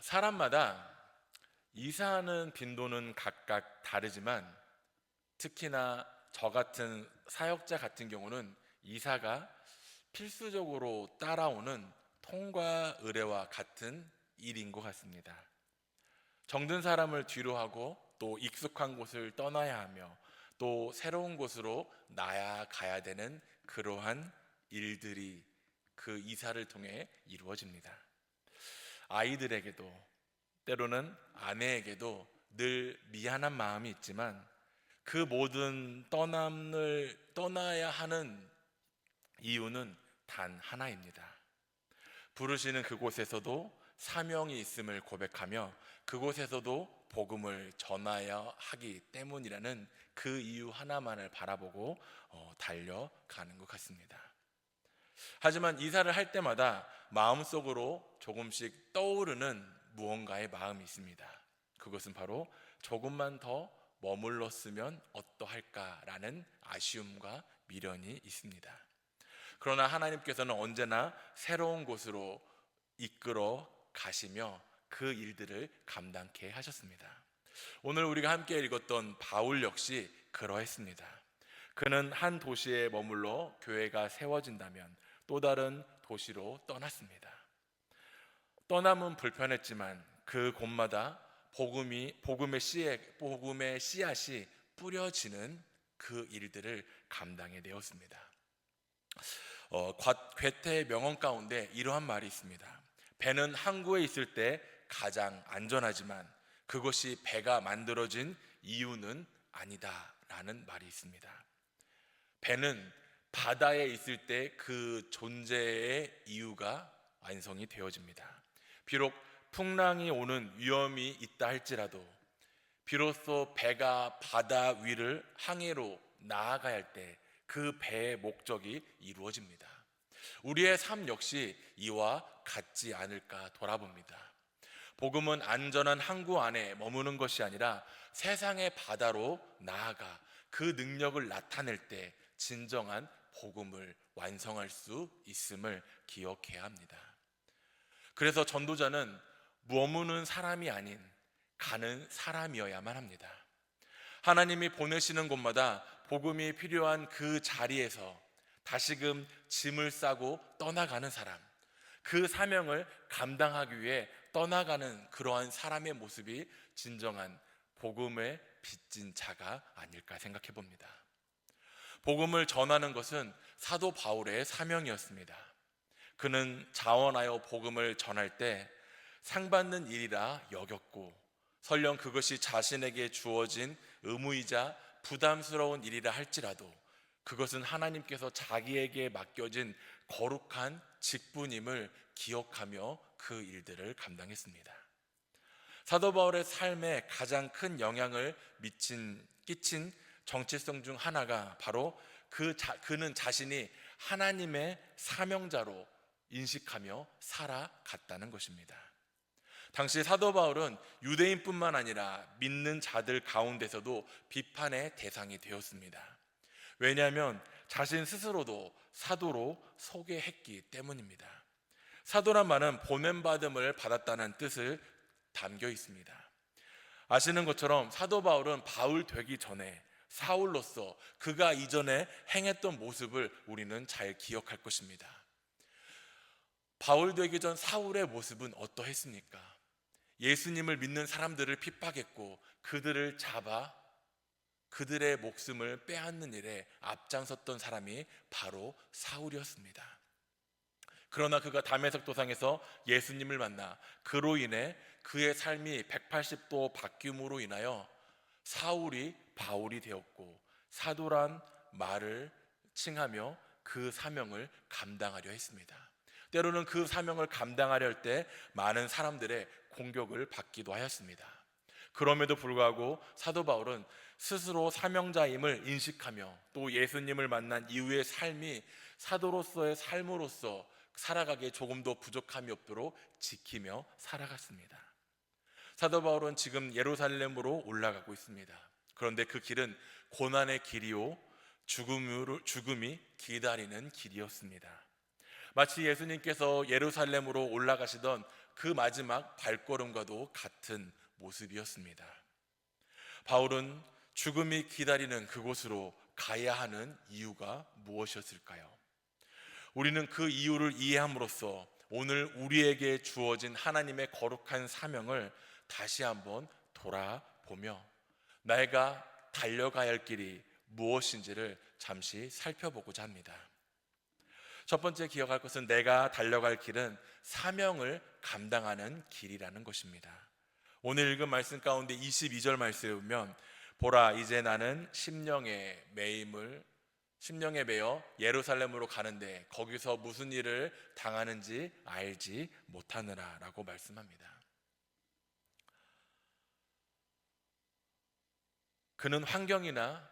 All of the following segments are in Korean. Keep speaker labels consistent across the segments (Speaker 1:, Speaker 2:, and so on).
Speaker 1: 사람마다 이사하는 빈도는 각각 다르지만 특히나 저 같은 사역자 같은 경우는 이사가 필수적으로 따라오는 통과 의례와 같은 일인 것 같습니다. 정든 사람을 뒤로 하고 또 익숙한 곳을 떠나야 하며 또 새로운 곳으로 나아가야 되는 그러한 일들이 그 이사를 통해 이루어집니다. 아이들에게도 때로는 아내에게도 늘 미안한 마음이 있지만 그 모든 떠남을 떠나야 하는 이유는 단 하나입니다. 부르시는 그곳에서도 사명이 있음을 고백하며 그곳에서도 복음을 전하여 하기 때문이라는 그 이유 하나만을 바라보고 달려가는 것 같습니다. 하지만 이사를 할 때마다 마음속으로 조금씩 떠오르는 무언가의 마음이 있습니다. 그것은 바로 조금만 더 머물렀으면 어떠할까라는 아쉬움과 미련이 있습니다. 그러나 하나님께서는 언제나 새로운 곳으로 이끌어 가시며 그 일들을 감당케 하셨습니다. 오늘 우리가 함께 읽었던 바울 역시 그러했습니다. 그는 한 도시에 머물러 교회가 세워진다면 또 다른 도시로 떠났습니다. 떠남은 불편했지만 그 곳마다 복음의 씨앗이 뿌려지는 그 일들을 감당해 내었습니다. 괴테의 명언 가운데 이러한 말이 있습니다. 배는 항구에 있을 때 가장 안전하지만 그것이 배가 만들어진 이유는 아니다라는 말이 있습니다. 배는 바다에 있을 때 그 존재의 이유가 완성이 되어집니다. 비록 풍랑이 오는 위험이 있다 할지라도 비로소 배가 바다 위를 항해로 나아가야 할 때 그 배의 목적이 이루어집니다. 우리의 삶 역시 이와 같지 않을까 돌아봅니다. 복음은 안전한 항구 안에 머무는 것이 아니라 세상의 바다로 나아가 그 능력을 나타낼 때 진정한 복음을 완성할 수 있음을 기억해야 합니다. 그래서 전도자는 머무는 사람이 아닌 가는 사람이어야만 합니다. 하나님이 보내시는 곳마다 복음이 필요한 그 자리에서 다시금 짐을 싸고 떠나가는 사람, 그 사명을 감당하기 위해 떠나가는 그러한 사람의 모습이 진정한 복음의 빚진 자가 아닐까 생각해 봅니다. 복음을 전하는 것은 사도 바울의 사명이었습니다. 그는 자원하여 복음을 전할 때 상받는 일이라 여겼고 설령 그것이 자신에게 주어진 의무이자 부담스러운 일이라 할지라도 그것은 하나님께서 자기에게 맡겨진 거룩한 직분임을 기억하며 그 일들을 감당했습니다. 사도 바울의 삶에 가장 큰 영향을 끼친 정체성 중 하나가 바로 그는 자신이 하나님의 사명자로 인식하며 살아갔다는 것입니다. 당시 사도 바울은 유대인뿐만 아니라 믿는 자들 가운데서도 비판의 대상이 되었습니다. 왜냐하면 자신 스스로도 사도로 소개했기 때문입니다. 사도란 말은 보냄받음을 받았다는 뜻을 담겨 있습니다. 아시는 것처럼 사도 바울은 바울 되기 전에 사울로서 그가 이전에 행했던 모습을 우리는 잘 기억할 것입니다. 바울 되기 전 사울의 모습은 어떠했습니까? 예수님을 믿는 사람들을 핍박했고 그들을 잡아 그들의 목숨을 빼앗는 일에 앞장섰던 사람이 바로 사울이었습니다. 그러나 그가 다메섹 도상에서 예수님을 만나 그로 인해 그의 삶이 180도 바뀜으로 인하여 사울이 바울이 되었고 사도란 말을 칭하며 그 사명을 감당하려 했습니다. 때로는 그 사명을 감당하려 할 때 많은 사람들의 공격을 받기도 하였습니다. 그럼에도 불구하고 사도 바울은 스스로 사명자임을 인식하며 또 예수님을 만난 이후의 삶이 사도로서의 삶으로서 살아가기에 조금 더 부족함이 없도록 지키며 살아갔습니다. 사도 바울은 지금 예루살렘으로 올라가고 있습니다. 그런데 그 길은 고난의 길이요 죽음이 기다리는 길이었습니다. 마치 예수님께서 예루살렘으로 올라가시던 그 마지막 발걸음과도 같은 모습이었습니다. 바울은 죽음이 기다리는 그곳으로 가야 하는 이유가 무엇이었을까요? 우리는 그 이유를 이해함으로써 오늘 우리에게 주어진 하나님의 거룩한 사명을 다시 한번 돌아보며 내가 달려가야 할 길이 무엇인지를 잠시 살펴보고자 합니다. 첫 번째 기억할 것은 내가 달려갈 길은 사명을 감당하는 길이라는 것입니다. 오늘 읽은 말씀 가운데 22절 말씀에 보면 보라 이제 나는 심령에 매여 예루살렘으로 가는데 거기서 무슨 일을 당하는지 알지 못하느라 라고 말씀합니다. 그는 환경이나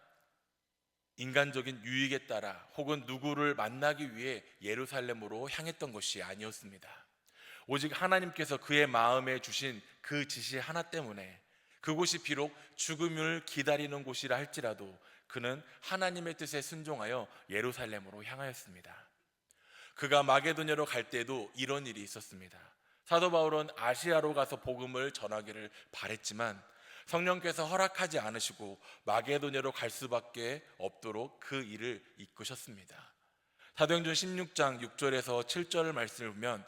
Speaker 1: 인간적인 유익에 따라 혹은 누구를 만나기 위해 예루살렘으로 향했던 것이 아니었습니다. 오직 하나님께서 그의 마음에 주신 그 지시 하나 때문에 그곳이 비록 죽음을 기다리는 곳이라 할지라도 그는 하나님의 뜻에 순종하여 예루살렘으로 향하였습니다. 그가 마게도냐로 갈 때에도 이런 일이 있었습니다. 사도 바울은 아시아로 가서 복음을 전하기를 바랬지만 성령께서 허락하지 않으시고 마게도냐로 갈 수밖에 없도록 그 일을 이끄셨습니다. 사도행전 16장 6절에서 7절 말씀을 보면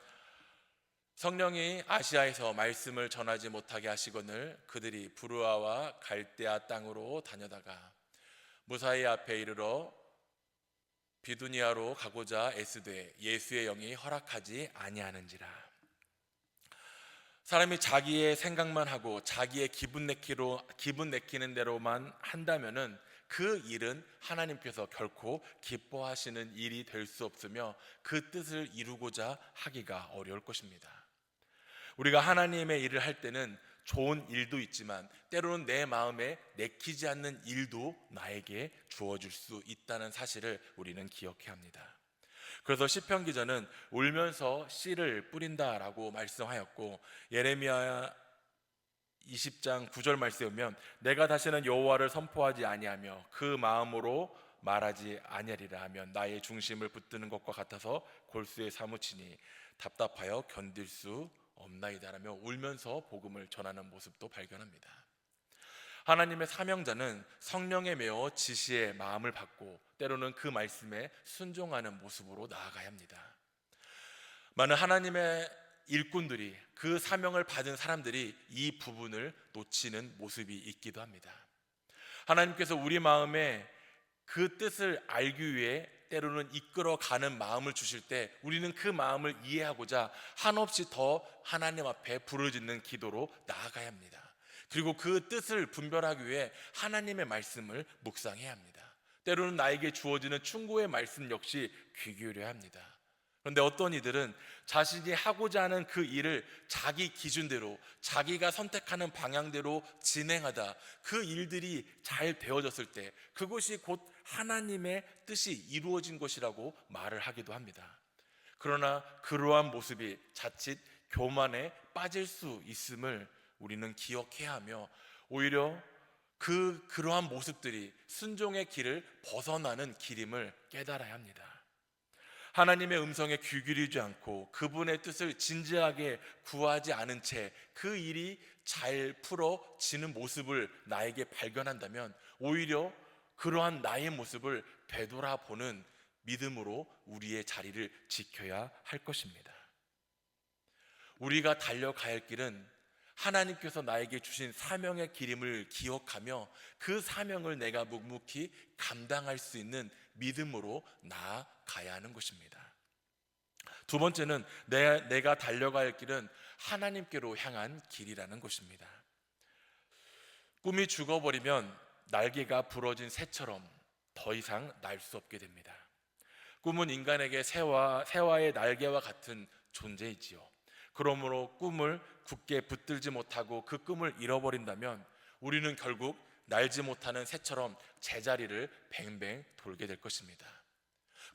Speaker 1: 성령이 아시아에서 말씀을 전하지 못하게 하시거늘 그들이 부르아와 갈대아 땅으로 다녀다가 무사히 앞에 이르러 비두니아로 가고자 애쓰되 예수의 영이 허락하지 아니하는지라. 사람이 자기의 생각만 하고 자기의 기분 내키는 대로만 한다면은 그 일은 하나님께서 결코 기뻐하시는 일이 될 수 없으며 그 뜻을 이루고자 하기가 어려울 것입니다. 우리가 하나님의 일을 할 때는 좋은 일도 있지만 때로는 내 마음에 내키지 않는 일도 나에게 주어질 수 있다는 사실을 우리는 기억해야 합니다. 그래서 시편 기자는 울면서 씨를 뿌린다라고 말씀하였고 예레미야 20장 9절 말씀에 보면 내가 다시는 여호와를 선포하지 아니하며 그 마음으로 말하지 아니하리라 하면 나의 중심을 붙드는 것과 같아서 골수에 사무치니 답답하여 견딜 수 없나이다라며 울면서 복음을 전하는 모습도 발견합니다. 하나님의 사명자는 성령에 매어 지시의 마음을 받고 때로는 그 말씀에 순종하는 모습으로 나아가야 합니다. 많은 하나님의 일꾼들이 그 사명을 받은 사람들이 이 부분을 놓치는 모습이 있기도 합니다. 하나님께서 우리 마음에 그 뜻을 알기 위해 때로는 이끌어가는 마음을 주실 때 우리는 그 마음을 이해하고자 한없이 더 하나님 앞에 부르짖는 기도로 나아가야 합니다. 그리고 그 뜻을 분별하기 위해 하나님의 말씀을 묵상해야 합니다. 때로는 나에게 주어지는 충고의 말씀 역시 귀 기울여야 합니다. 그런데 어떤 이들은 자신이 하고자 하는 그 일을 자기 기준대로 자기가 선택하는 방향대로 진행하다 그 일들이 잘 되어졌을 때 그것이 곧 하나님의 뜻이 이루어진 것이라고 말을 하기도 합니다. 그러나 그러한 모습이 자칫 교만에 빠질 수 있음을 우리는 기억해야 하며 오히려 그러한 모습들이 순종의 길을 벗어나는 길임을 깨달아야 합니다. 하나님의 음성에 귀 기울이지 않고 그분의 뜻을 진지하게 구하지 않은 채 그 일이 잘 풀어지는 모습을 나에게 발견한다면 오히려 그러한 나의 모습을 되돌아보는 믿음으로 우리의 자리를 지켜야 할 것입니다. 우리가 달려가야 할 길은 하나님께서 나에게 주신 사명의 길임을 기억하며 그 사명을 내가 묵묵히 감당할 수 있는 믿음으로 나아가야 하는 것입니다. 두 번째는 내가 달려가야 할 길은 하나님께로 향한 길이라는 것입니다. 꿈이 죽어버리면 날개가 부러진 새처럼 더 이상 날 수 없게 됩니다. 꿈은 인간에게 새와의 날개와 같은 존재이지요. 그러므로 꿈을 굳게 붙들지 못하고 그 꿈을 잃어버린다면 우리는 결국 날지 못하는 새처럼 제자리를 뱅뱅 돌게 될 것입니다.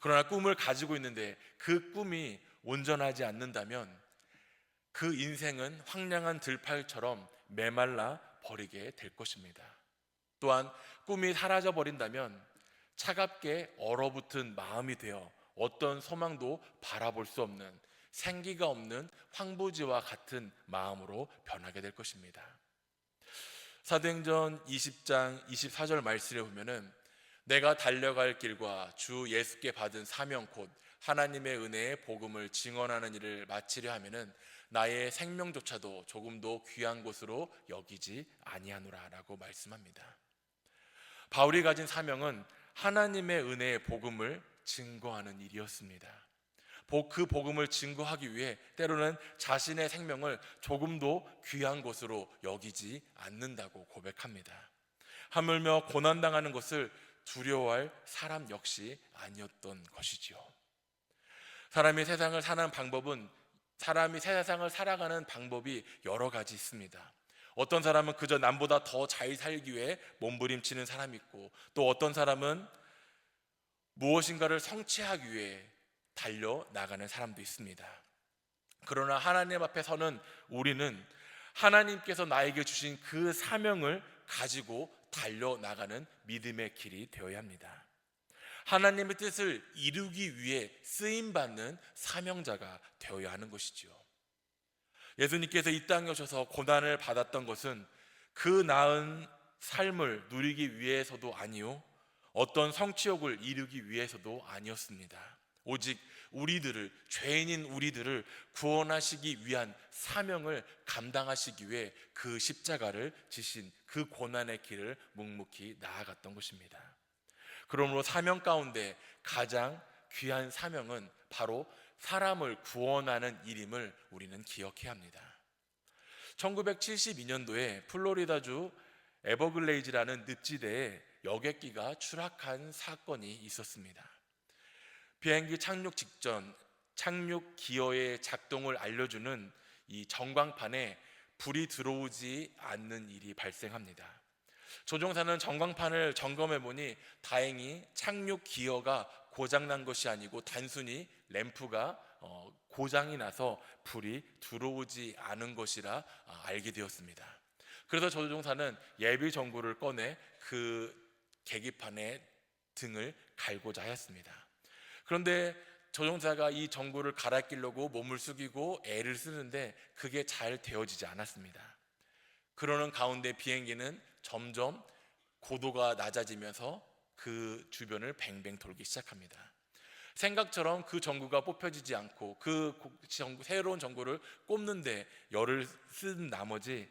Speaker 1: 그러나 꿈을 가지고 있는데 그 꿈이 온전하지 않는다면 그 인생은 황량한 들판처럼 메말라 버리게 될 것입니다. 또한 꿈이 사라져 버린다면 차갑게 얼어붙은 마음이 되어 어떤 소망도 바라볼 수 없는 생기가 없는 황부지와 같은 마음으로 변하게 될 것입니다. 사도행전 20장 24절 말씀에 보면은 내가 달려갈 길과 주 예수께 받은 사명 곧 하나님의 은혜의 복음을 증언하는 일을 마치려 하면은 나의 생명조차도 조금도 귀한 것으로 여기지 아니하노라라고 말씀합니다. 바울이 가진 사명은 하나님의 은혜의 복음을 증거하는 일이었습니다. 그 복음을 증거하기 위해 때로는 자신의 생명을 조금도 귀한 것으로 여기지 않는다고 고백합니다. 하물며 고난당하는 것을 두려워할 사람 역시 아니었던 것이지요. 사람이 세상을 살아가는 방법이 여러 가지 있습니다. 어떤 사람은 그저 남보다 더 잘 살기 위해 몸부림치는 사람이 있고, 또 어떤 사람은 무엇인가를 성취하기 위해 달려나가는 사람도 있습니다. 그러나 하나님 앞에 서는 우리는 하나님께서 나에게 주신 그 사명을 가지고 달려나가는 믿음의 길이 되어야 합니다. 하나님의 뜻을 이루기 위해 쓰임받는 사명자가 되어야 하는 것이지요. 예수님께서 이 땅에 오셔서 고난을 받았던 것은 그 나은 삶을 누리기 위해서도 아니요, 어떤 성취욕을 이루기 위해서도 아니었습니다. 오직 죄인인 우리들을 구원하시기 위한 사명을 감당하시기 위해 그 십자가를 지신 그 고난의 길을 묵묵히 나아갔던 것입니다. 그러므로 사명 가운데 가장 귀한 사명은 바로 사람을 구원하는 일임을 우리는 기억해야 합니다. 1972년도에 플로리다주 에버글레이즈라는 늪지대에 여객기가 추락한 사건이 있었습니다. 비행기 착륙 직전 착륙 기어의 작동을 알려주는 이 전광판에 불이 들어오지 않는 일이 발생합니다. 조종사는 전광판을 점검해 보니 다행히 착륙 기어가 고장난 것이 아니고 단순히 램프가 고장이 나서 불이 들어오지 않은 것이라 알게 되었습니다. 그래서 조종사는 예비 전구를 꺼내 그 계기판의 등을 갈고자 하였습니다. 그런데 조종사가 이 전구를 갈아 끼려고 몸을 숙이고 애를 쓰는데 그게 잘 되어지지 않았습니다. 그러는 가운데 비행기는 점점 고도가 낮아지면서 그 주변을 뱅뱅 돌기 시작합니다. 생각처럼 그 전구가 뽑혀지지 않고 새로운 전구를 꼽는데 열을 쓴 나머지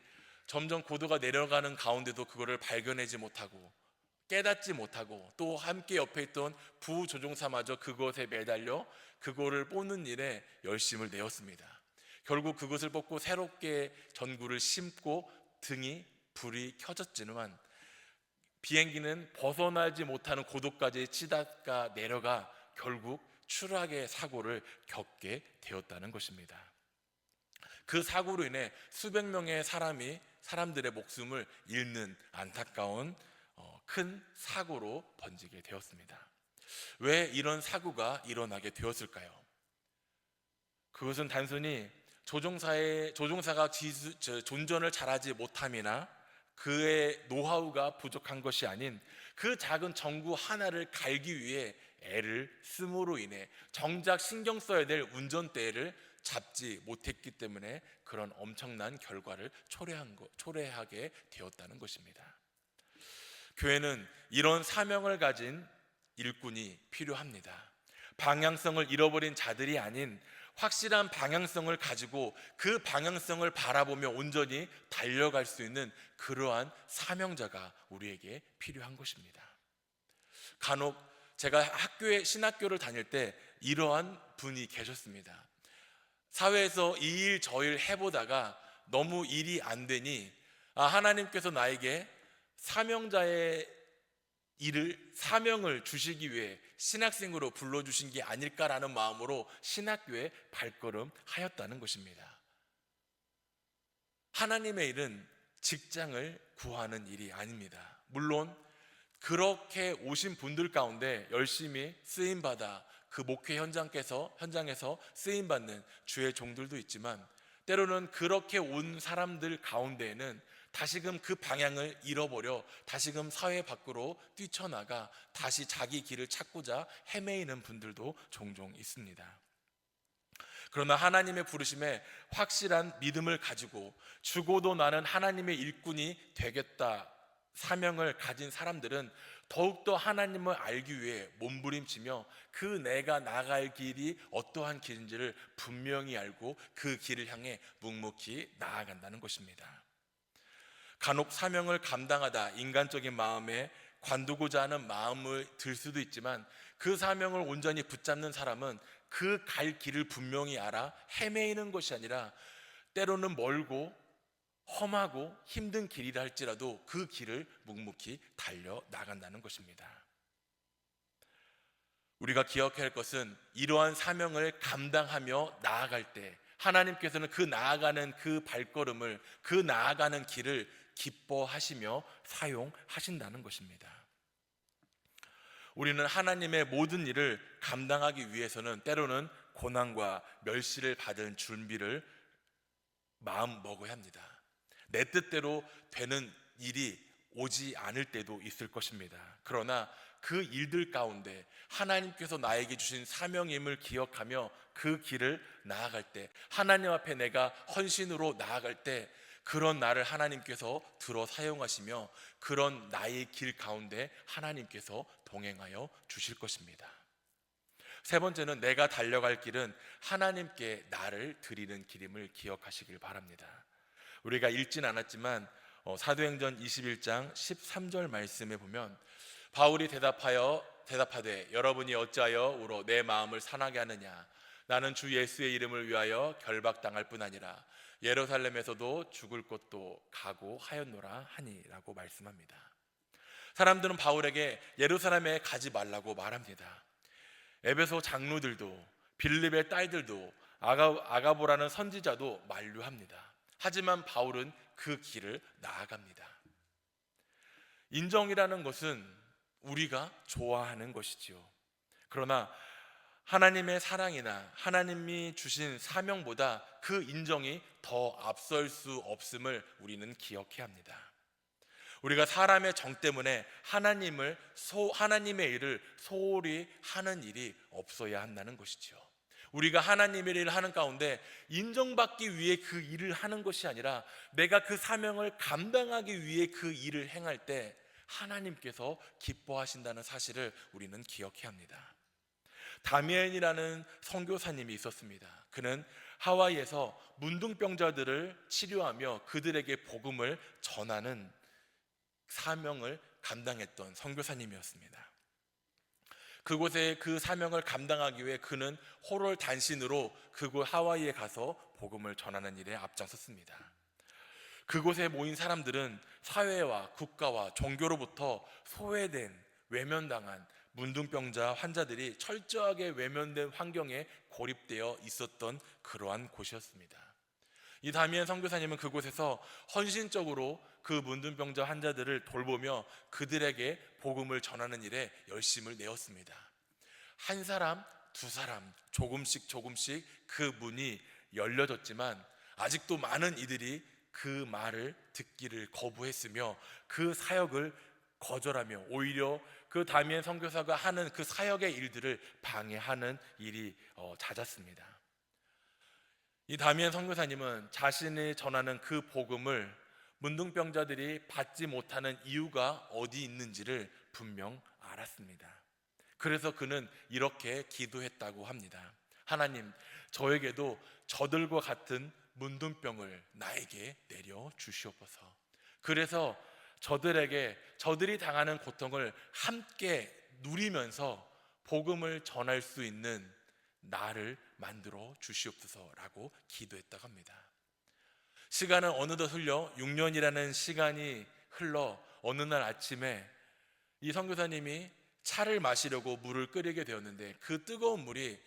Speaker 1: 점점 고도가 내려가는 가운데도 그거를 발견하지 못하고 깨닫지 못하고, 또 함께 옆에 있던 부조종사마저 그것에 매달려 그거를 뽑는 일에 열심을 내었습니다. 결국 그것을 뽑고 새롭게 전구를 심고 등이 불이 켜졌지만 비행기는 벗어나지 못하는 고도까지 치다가 내려가 결국 추락의 사고를 겪게 되었다는 것입니다. 그 사고로 인해 수백 명의 사람들의 목숨을 잃는 안타까운 큰 사고로 번지게 되었습니다. 왜 이런 사고가 일어나게 되었을까요? 그것은 단순히 조종사가 존전을 잘하지 못함이나 그의 노하우가 부족한 것이 아닌 그 작은 전구 하나를 갈기 위해 애를 씀으로 인해 정작 신경 써야 될 운전대를 잡지 못했기 때문에 그런 엄청난 결과를 초래하게 되었다는 것입니다. 교회는 이런 사명을 가진 일꾼이 필요합니다. 방향성을 잃어버린 자들이 아닌 확실한 방향성을 가지고 그 방향성을 바라보며 온전히 달려갈 수 있는 그러한 사명자가 우리에게 필요한 것입니다. 간혹 제가 신학교를 다닐 때 이러한 분이 계셨습니다. 사회에서 이 일 저 일 해보다가 너무 일이 안 되니 하나님께서 나에게 사명을 주시기 위해 신학생으로 불러주신 게 아닐까라는 마음으로 신학교에 발걸음하였다는 것입니다. 하나님의 일은 직장을 구하는 일이 아닙니다. 물론 그렇게 오신 분들 가운데 열심히 쓰임받아 그 목회 현장에서 쓰임받는 주의 종들도 있지만, 때로는 그렇게 온 사람들 가운데에는 다시금 그 방향을 잃어버려 다시금 사회 밖으로 뛰쳐나가 다시 자기 길을 찾고자 헤매이는 분들도 종종 있습니다. 그러나 하나님의 부르심에 확실한 믿음을 가지고 죽어도 나는 하나님의 일꾼이 되겠다 사명을 가진 사람들은 더욱더 하나님을 알기 위해 몸부림치며 그 내가 나갈 길이 어떠한 길인지를 분명히 알고 그 길을 향해 묵묵히 나아간다는 것입니다. 간혹 사명을 감당하다 인간적인 마음에 관두고자 하는 마음을 들 수도 있지만, 그 사명을 온전히 붙잡는 사람은 그 갈 길을 분명히 알아 헤매이는 것이 아니라 때로는 멀고 험하고 힘든 길이라 할지라도 그 길을 묵묵히 달려 나간다는 것입니다. 우리가 기억해야 할 것은 이러한 사명을 감당하며 나아갈 때 하나님께서는 그 나아가는 그 발걸음을, 그 나아가는 길을 기뻐하시며 사용하신다는 것입니다. 우리는 하나님의 모든 일을 감당하기 위해서는 때로는 고난과 멸시를 받을 준비를 마음 먹어야 합니다. 내 뜻대로 되는 일이 오지 않을 때도 있을 것입니다. 그러나 그 일들 가운데 하나님께서 나에게 주신 사명임을 기억하며 그 길을 나아갈 때, 하나님 앞에 내가 헌신으로 나아갈 때 그런 나를 하나님께서 들어 사용하시며 그런 나의 길 가운데 하나님께서 동행하여 주실 것입니다. 세 번째는 내가 달려갈 길은 하나님께 나를 드리는 길임을 기억하시길 바랍니다. 우리가 읽진 않았지만 사도행전 21장 13절 말씀에 보면 바울이 대답하되 여러분이 어찌하여 울어 내 마음을 상하게 하느냐, 나는 주 예수의 이름을 위하여 결박당할 뿐 아니라 예루살렘에서도 죽을 곳도 각오하였노라 하니라고 말씀합니다. 사람들은 바울에게 예루살렘에 가지 말라고 말합니다. 에베소 장로들도 빌립의 딸들도 아가보라는 선지자도 만류합니다. 하지만 바울은 그 길을 나아갑니다. 인정이라는 것은 우리가 좋아하는 것이지요. 그러나 하나님의 사랑이나 하나님이 주신 사명보다 그 인정이 더 앞설 수 없음을 우리는 기억해야 합니다. 우리가 사람의 정 때문에 하나님의 일을 소홀히 하는 일이 없어야 한다는 것이죠. 우리가 하나님의 일을 하는 가운데 인정받기 위해 그 일을 하는 것이 아니라 내가 그 사명을 감당하기 위해 그 일을 행할 때 하나님께서 기뻐하신다는 사실을 우리는 기억해야 합니다. 다미엘이라는 선교사님이 있었습니다. 그는 하와이에서 문둥병자들을 치료하며 그들에게 복음을 전하는 사명을 감당했던 선교사님이었습니다. 그곳에 그 사명을 감당하기 위해 그는 호롤단신으로 그곳 하와이에 가서 복음을 전하는 일에 앞장섰습니다. 그곳에 모인 사람들은 사회와 국가와 종교로부터 소외된, 외면당한 문둥병자 환자들이 철저하게 외면된 환경에 고립되어 있었던 그러한 곳이었습니다. 이 다미엘 선교사님은 그곳에서 헌신적으로 그 문둥병자 환자들을 돌보며 그들에게 복음을 전하는 일에 열심을 내었습니다. 한 사람, 두 사람, 조금씩 그 문이 열려졌지만 아직도 많은 이들이 그 말을 듣기를 거부했으며 그 사역을 거절하며 오히려 그 다미엘 선교사가 하는 그 사역의 일들을 방해하는 일이 잦았습니다. 이 다미엘 선교사님은 자신이 전하는 그 복음을 문둥병자들이 받지 못하는 이유가 어디 있는지를 분명 알았습니다. 그래서 그는 이렇게 기도했다고 합니다. 하나님, 저에게도 저들과 같은 문둥병을 나에게 내려 주시옵소서. 그래서 저들이 당하는 고통을 함께 누리면서 복음을 전할 수 있는 나를 만들어 주시옵소서라고 기도했다고 합니다. 시간은 어느덧 흘려 6년이라는 시간이 흘러 어느 날 아침에 이 선교사님이 차를 마시려고 물을 끓이게 되었는데 그 뜨거운 물이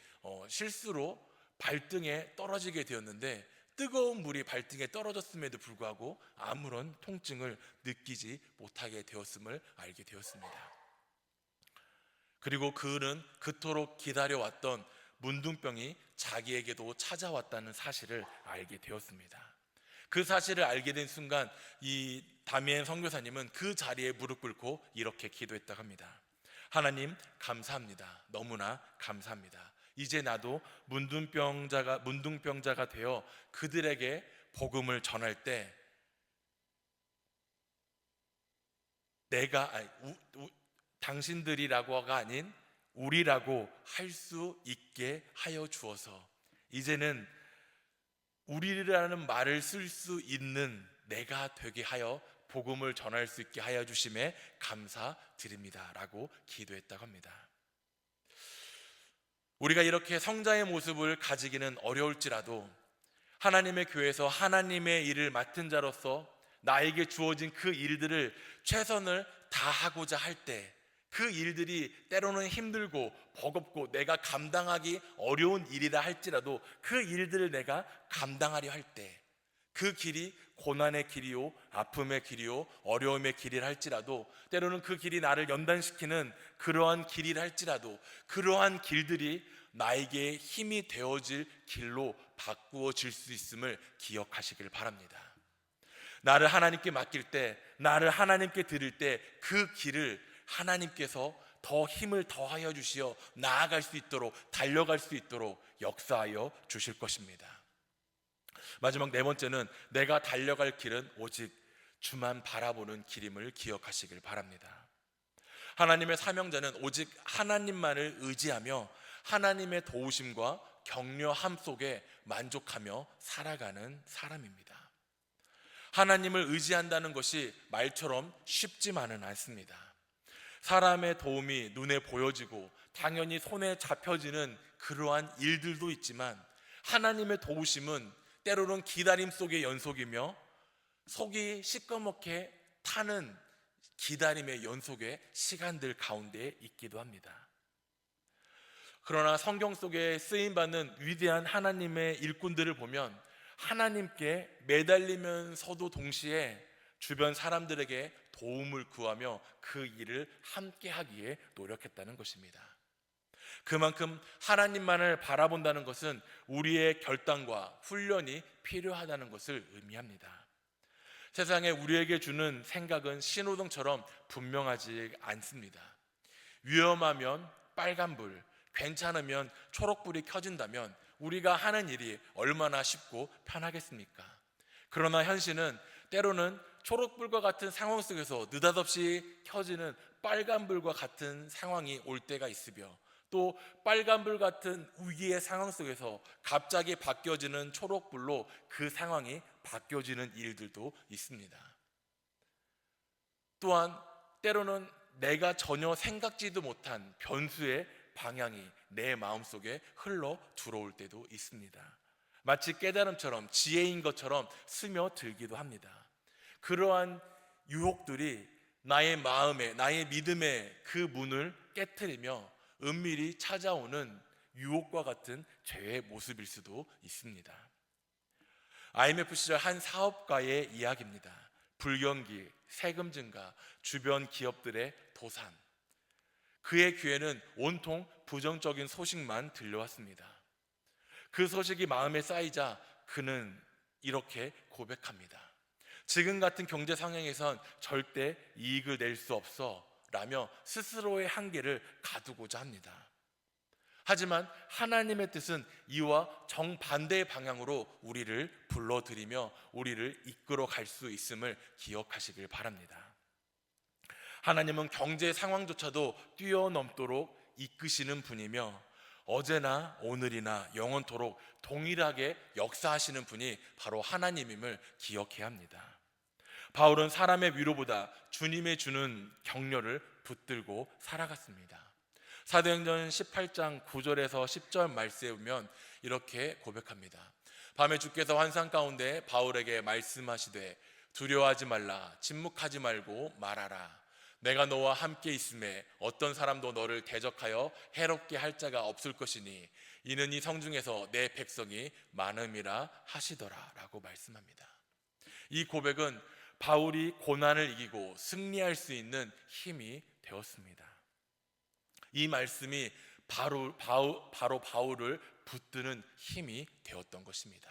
Speaker 1: 실수로 발등에 떨어지게 되었는데 뜨거운 물이 발등에 떨어졌음에도 불구하고 아무런 통증을 느끼지 못하게 되었음을 알게 되었습니다. 그리고 그는 그토록 기다려왔던 문둥병이 자기에게도 찾아왔다는 사실을 알게 되었습니다. 그 사실을 알게 된 순간 이 다미엘 선교사님은 그 자리에 무릎 꿇고 이렇게 기도했다고 합니다. 하나님, 감사합니다. 너무나 감사합니다. 이제 나도 문둥병자가 되어 그들에게 복음을 전할 때 당신들이라고가 아닌 우리라고 할 수 있게 하여 주어서 이제는 우리라는 말을 쓸 수 있는 내가 되게 하여 복음을 전할 수 있게 하여 주심에 감사드립니다 라고 기도했다고 합니다. 우리가 이렇게 성자의 모습을 가지기는 어려울지라도 하나님의 교회에서 하나님의 일을 맡은 자로서 나에게 주어진 그 일들을 최선을 다하고자 할 때 그 일들이 때로는 힘들고 버겁고 내가 감당하기 어려운 일이라 할지라도 그 일들을 내가 감당하려 할 때 그 길이 고난의 길이요 아픔의 길이요 어려움의 길이라 할지라도 때로는 그 길이 나를 연단시키는 그러한 길이라 할지라도 그러한 길들이 나에게 힘이 되어질 길로 바꾸어질 수 있음을 기억하시길 바랍니다. 나를 하나님께 맡길 때, 나를 하나님께 드릴 때 그 길을 하나님께서 더 힘을 더하여 주시어 나아갈 수 있도록, 달려갈 수 있도록 역사하여 주실 것입니다. 마지막 네 번째는 내가 달려갈 길은 오직 주만 바라보는 길임을 기억하시길 바랍니다. 하나님의 사명자는 오직 하나님만을 의지하며 하나님의 도우심과 격려함 속에 만족하며 살아가는 사람입니다. 하나님을 의지한다는 것이 말처럼 쉽지만은 않습니다. 사람의 도움이 눈에 보여지고 당연히 손에 잡혀지는 그러한 일들도 있지만 하나님의 도우심은 때로는 기다림 속의 연속이며 속이 시꺼멓게 타는 기다림의 연속의 시간들 가운데 있기도 합니다. 그러나 성경 속에 쓰임받는 위대한 하나님의 일꾼들을 보면 하나님께 매달리면서도 동시에 주변 사람들에게 도움을 구하며 그 일을 함께 하기에 노력했다는 것입니다. 그만큼 하나님만을 바라본다는 것은 우리의 결단과 훈련이 필요하다는 것을 의미합니다. 세상에 우리에게 주는 생각은 신호등처럼 분명하지 않습니다. 위험하면 빨간불, 괜찮으면 초록불이 켜진다면 우리가 하는 일이 얼마나 쉽고 편하겠습니까? 그러나 현실은 때로는 초록불과 같은 상황 속에서 느닷없이 켜지는 빨간불과 같은 상황이 올 때가 있으며 또 빨간불 같은 위기의 상황 속에서 갑자기 바뀌어지는 초록불로 그 상황이 바뀌어지는 일들도 있습니다. 또한 때로는 내가 전혀 생각지도 못한 변수의 방향이 내 마음속에 흘러 들어올 때도 있습니다. 마치 깨달음처럼 지혜인 것처럼 스며들기도 합니다. 그러한 유혹들이 나의 마음에, 나의 믿음의 그 문을 깨트리며 은밀히 찾아오는 유혹과 같은 죄의 모습일 수도 있습니다. IMF 시절 한 사업가의 이야기입니다. 불경기, 세금 증가, 주변 기업들의 도산. 그의 귀에는 온통 부정적인 소식만 들려왔습니다. 그 소식이 마음에 쌓이자 그는 이렇게 고백합니다. 지금 같은 경제 상황에선 절대 이익을 낼 수 없어 라며 스스로의 한계를 가두고자 합니다. 하지만 하나님의 뜻은 이와 정반대의 방향으로 우리를 불러들이며 우리를 이끌어 갈 수 있음을 기억하시길 바랍니다. 하나님은 경제 상황조차도 뛰어넘도록 이끄시는 분이며 어제나 오늘이나 영원토록 동일하게 역사하시는 분이 바로 하나님임을 기억해야 합니다. 바울은 사람의 위로보다 주님의 주는 격려를 붙들고 살아갔습니다. 사도행전 18장 9절에서 10절 말씀에 보면 이렇게 고백합니다. 밤에 주께서 환상 가운데 바울에게 말씀하시되 두려워하지 말라, 침묵하지 말고 말하라. 내가 너와 함께 있음에 어떤 사람도 너를 대적하여 해롭게 할 자가 없을 것이니 이는 이 성중에서 내 백성이 많음이라 하시더라 라고 말씀합니다. 이 고백은 바울이 고난을 이기고 승리할 수 있는 힘이 되었습니다. 이 말씀이 바로 바울을 붙드는 힘이 되었던 것입니다.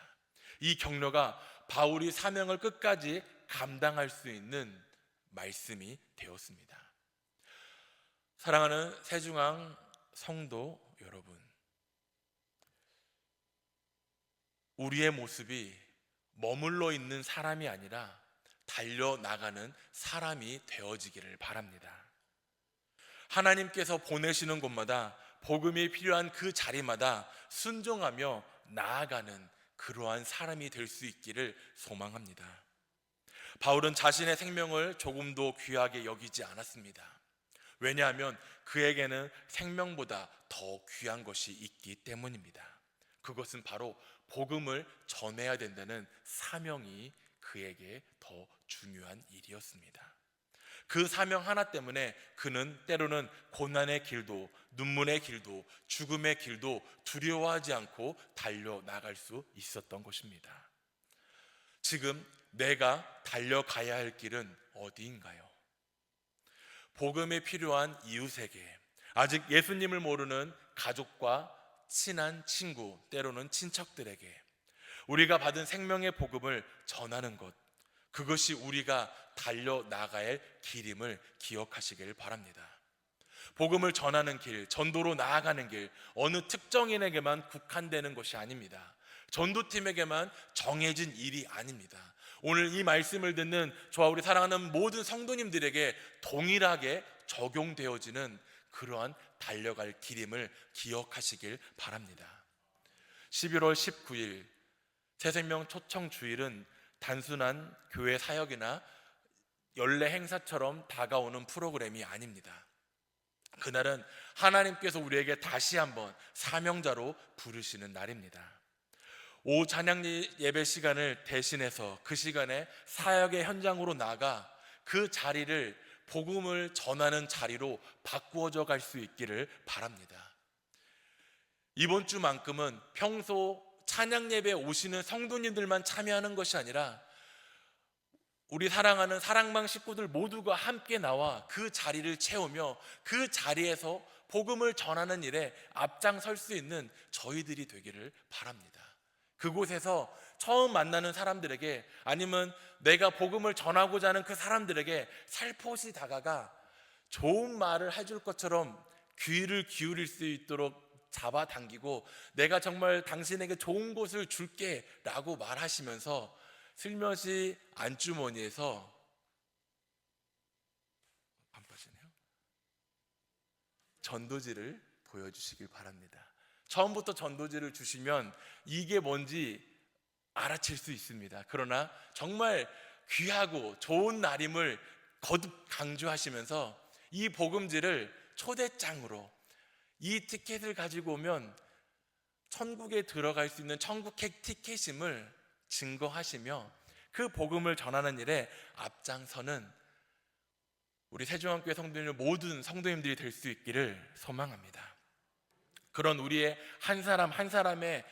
Speaker 1: 이 격려가 바울이 사명을 끝까지 감당할 수 있는 말씀이 되었습니다. 사랑하는 새중앙 성도 여러분, 우리의 모습이 머물러 있는 사람이 아니라 달려나가는 사람이 되어지기를 바랍니다. 하나님께서 보내시는 곳마다 복음이 필요한 그 자리마다 순종하며 나아가는 그러한 사람이 될 수 있기를 소망합니다. 바울은 자신의 생명을 조금도 귀하게 여기지 않았습니다. 왜냐하면 그에게는 생명보다 더 귀한 것이 있기 때문입니다. 그것은 바로 복음을 전해야 된다는 사명이 그에게 더 중요한 일이었습니다. 그 사명 하나 때문에 그는 때로는 고난의 길도, 눈물의 길도, 죽음의 길도 두려워하지 않고 달려나갈 수 있었던 것입니다. 지금 내가 달려가야 할 길은 어디인가요? 복음이 필요한 이웃에게, 아직 예수님을 모르는 가족과 친한 친구, 때로는 친척들에게 우리가 받은 생명의 복음을 전하는 것, 그것이 우리가 달려나가야 할 길임을 기억하시길 바랍니다. 복음을 전하는 길, 전도로 나아가는 길, 어느 특정인에게만 국한되는 것이 아닙니다. 전도팀에게만 정해진 일이 아닙니다. 오늘 이 말씀을 듣는 저와 우리 사랑하는 모든 성도님들에게 동일하게 적용되어지는 그러한 달려갈 길임을 기억하시길 바랍니다. 11월 19일 새생명 초청 주일은 단순한 교회 사역이나 연례 행사처럼 다가오는 프로그램이 아닙니다. 그날은 하나님께서 우리에게 다시 한번 사명자로 부르시는 날입니다. 오후 찬양 예배 시간을 대신해서 그 시간에 사역의 현장으로 나가 그 자리를 복음을 전하는 자리로 바꾸어져 갈 수 있기를 바랍니다. 이번 주만큼은 평소 찬양 예배에 오시는 성도님들만 참여하는 것이 아니라 우리 사랑하는 사랑방 식구들 모두가 함께 나와 그 자리를 채우며 그 자리에서 복음을 전하는 일에 앞장설 수 있는 저희들이 되기를 바랍니다. 그곳에서 처음 만나는 사람들에게, 아니면 내가 복음을 전하고자 하는 그 사람들에게 살포시 다가가 좋은 말을 해줄 것처럼 귀를 기울일 수 있도록 잡아당기고, 내가 정말 당신에게 좋은 것을 줄게 라고 말하시면서 슬며시 안주머니에서 안 빠지네요. 전도지를 보여주시길 바랍니다. 처음부터 전도지를 주시면 이게 뭔지 알아챌 수 있습니다. 그러나 정말 귀하고 좋은 날임을 거듭 강조하시면서 이 복음지를 초대장으로, 이 티켓을 가지고 오면 천국에 들어갈 수 있는 천국행 티켓임을 증거하시며 그 복음을 전하는 일에 앞장서는 우리 세종한교회 성도님 모든 성도님들이 될 수 있기를 소망합니다. 그런 우리의 한 사람 한 사람의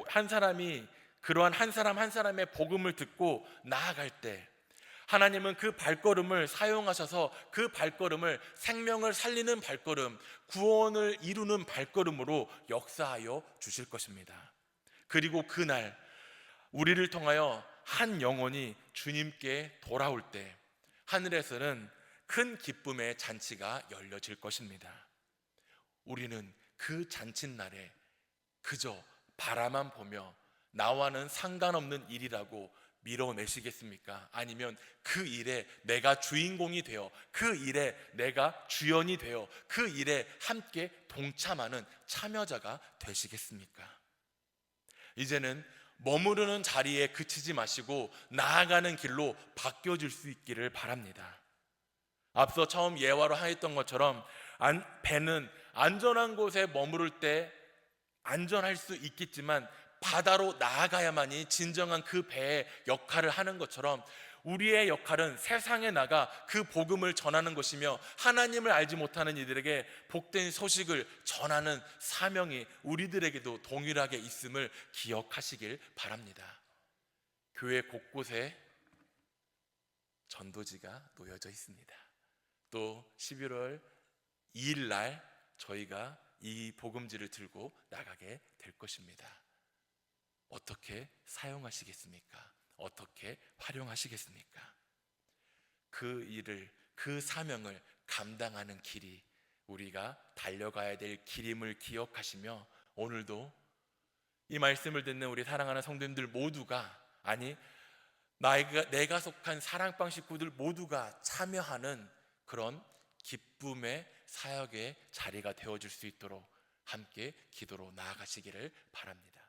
Speaker 1: 한 사람이 그러한 한 사람 한 사람의 복음을 듣고 나아갈 때 하나님은 그 발걸음을 사용하셔서 그 발걸음을 생명을 살리는 발걸음, 구원을 이루는 발걸음으로 역사하여 주실 것입니다. 그리고 그날 우리를 통하여 한 영혼이 주님께 돌아올 때 하늘에서는 큰 기쁨의 잔치가 열려질 것입니다. 우리는 그 잔칫날에 그저 바라만 보며 나와는 상관없는 일이라고 밀어내시겠습니까? 아니면 그 일에 내가 주인공이 되어, 그 일에 내가 주연이 되어, 그 일에 함께 동참하는 참여자가 되시겠습니까? 이제는 머무르는 자리에 그치지 마시고 나아가는 길로 바뀌어질 수 있기를 바랍니다. 앞서 처음 예화로 하였던 것처럼 배는 안전한 곳에 머무를 때 안전할 수 있겠지만 바다로 나아가야만이 진정한 그 배의 역할을 하는 것처럼 우리의 역할은 세상에 나가 그 복음을 전하는 것이며 하나님을 알지 못하는 이들에게 복된 소식을 전하는 사명이 우리들에게도 동일하게 있음을 기억하시길 바랍니다. 교회 곳곳에 전도지가 놓여져 있습니다. 또 11월 2일 날 저희가 이 복음지를 들고 나가게 될 것입니다. 어떻게 사용하시겠습니까? 어떻게 활용하시겠습니까? 그 일을, 그 사명을 감당하는 길이 우리가 달려가야 될 길임을 기억하시며 오늘도 이 말씀을 듣는 우리 사랑하는 성도님들 모두가, 아니 내가 속한 사랑방 식구들 모두가 참여하는 그런 기쁨의 사역의 자리가 되어줄 수 있도록 함께 기도로 나아가시기를 바랍니다.